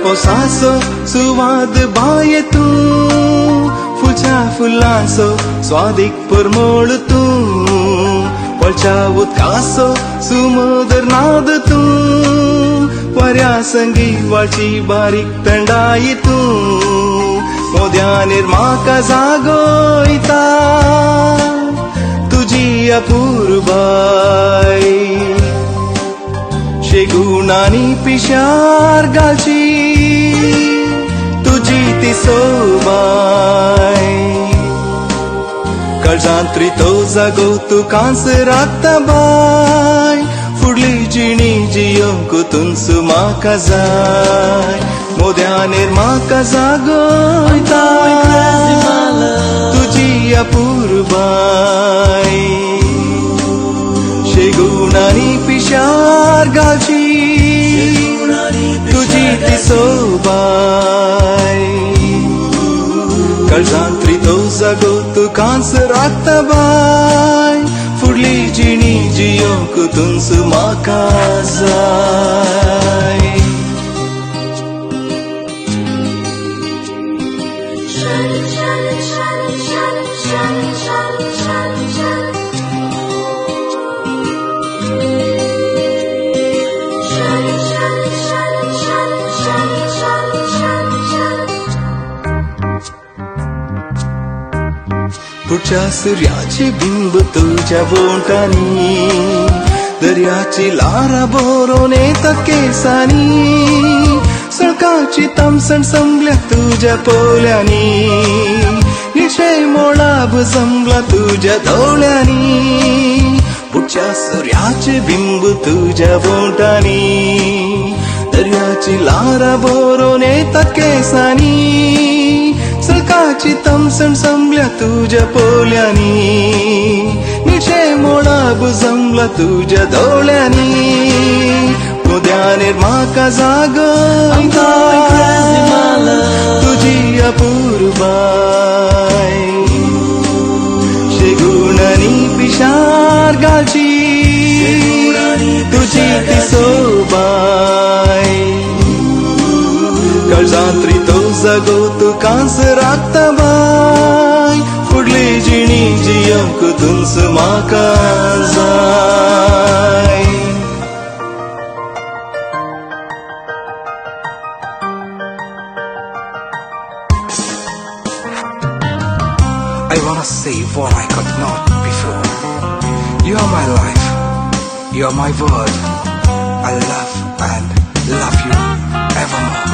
पोसासो सुवाद बाये तू फुलच्या फुलांचो स्वादीक परमळ तू पळच्या उदकाचो सुमधुर नाद तू वाऱ्या संगी वाळची बारीक थंडाई तू मोद्यानीर म्हाका जागोयता तुजी अपूर्वाय शेगुणांनी पिशार घालची तुजी ती सोबाय काळजांतरी तो जागो तुकांच राखता बाय फुडली जिणी जियोंक तुंच म्हाका जाय मोद्यानीर म्हाका जागोयता तुजी अपूर्वाय शेगुणांनी पिशार घालची तुजी ती सोबाय काळजांतरी तो जागो तुकांच राखता बाय फुडली जिणी जियोंक तुंच म्हाका जाय पुढच्या सूर्याचे बिंब तुझ्या बोटांनी दर्याची लारा बरोवन येतात केसांनी सळकाची तामसण संभल्या तुझ्या पोल्यांनी निशे मोळाब जमला तुझ्या दोळ्यांनी पुढच्या सूर्याचे बिंब तुझ्या बोटांनी दर्याची लारा बरोवन येतात केसांनी सळकाची तामसण संभल्या तुझ्या पोल्यांनी निशे मोळाब जमला तुझ्या दोळ्यांनी मोद्यानीर म्हाका जागोयता तुजी अपूर्वाय शेगुणांनी पिशार घालची तुजी ती सोबाय काळजांतरी तो जागो तुकांच राखता बाय फुडली जिणी जियोंक तुंच म्हाका जाय I wanna say what I could not before. You are my life, you are my world. I love and love you evermore.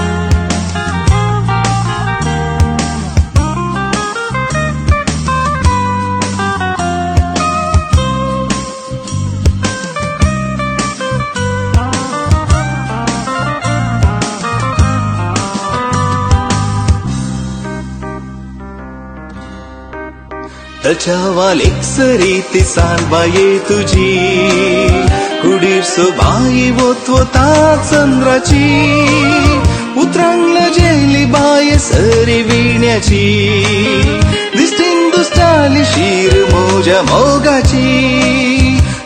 त्याच्या एक सरी ती सानबाये तुझी कुडीर सोबाई वोता चंद्राची उतरांगल जेली बाय सरी विण्याची दिसतीन दुस्टाली शीर मोजा मोगाची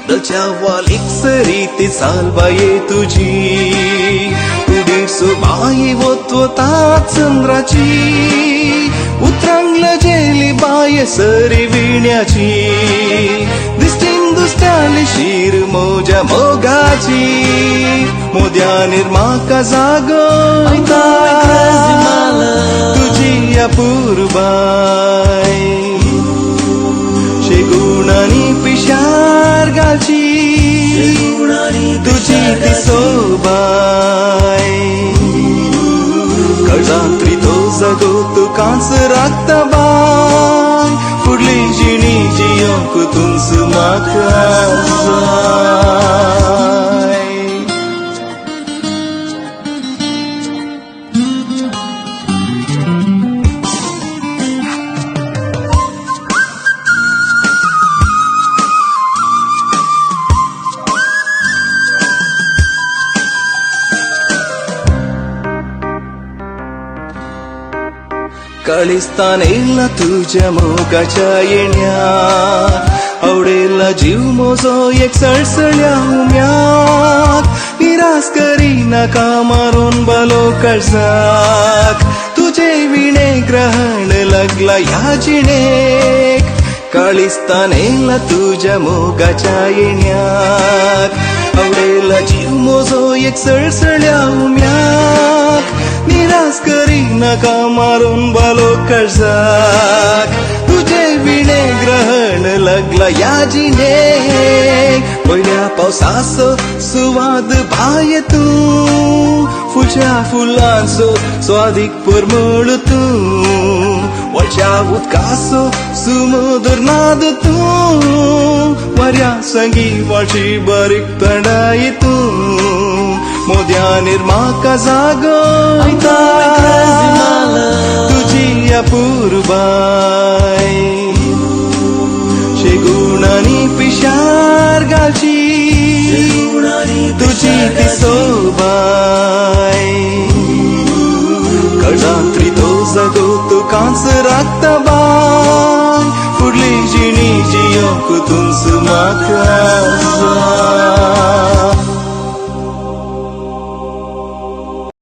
त्याच्या एक सरी ती सानबाये तुझी कुडीर सोबाई वोता चंद्राची उतरांगल जेली बाय सरी विण्याची दिसतीन दुस्टाली शीर मोजा मोगाची मोद्यानीर म्हाका जागोयता तुजी अपूर्वाय शेगुणांनी पिशार घालची तुजी ती सोबाय काळजांतरी तो जागो तुकांच राखता बाय फुडली जिणी जियोंक तुंच म्हाका जाय काळिस्तान येयला तुझ्या मोगाच्या येण्यात आवडेला जीव मोजो एक सळसळ्या उम्यात निराश करी नका मारून बालो कर्जाक तुझे विणे ग्रहण लागला या जिणेक काळिस्तानेला तुझ्या मोगाच्या येण्याक आवडेला जीव मोजो एक सळसळ्या उम्याक निराश करी नका मारून बालो कर्जाक तुझे विणे ग्रहण लागला या जिणेक पहिल्या पावसाचो सुवाद भाय तू फुलच्या फुलांचो स्वादीक परमळ तू वळच्या उदकाचो सुमधुर नाद तू वाऱ्या संगी वाळची बारीक तडाई तू मोद्यानेर म्हाका जागयता तुझी अपूर्बाय शेगुणांनी पिशार घालची तुझी ती सोबाय कळजांत्री तो जगो तू कांस राखता बाय फुडली जिणी जियोंक तुमच म्हाका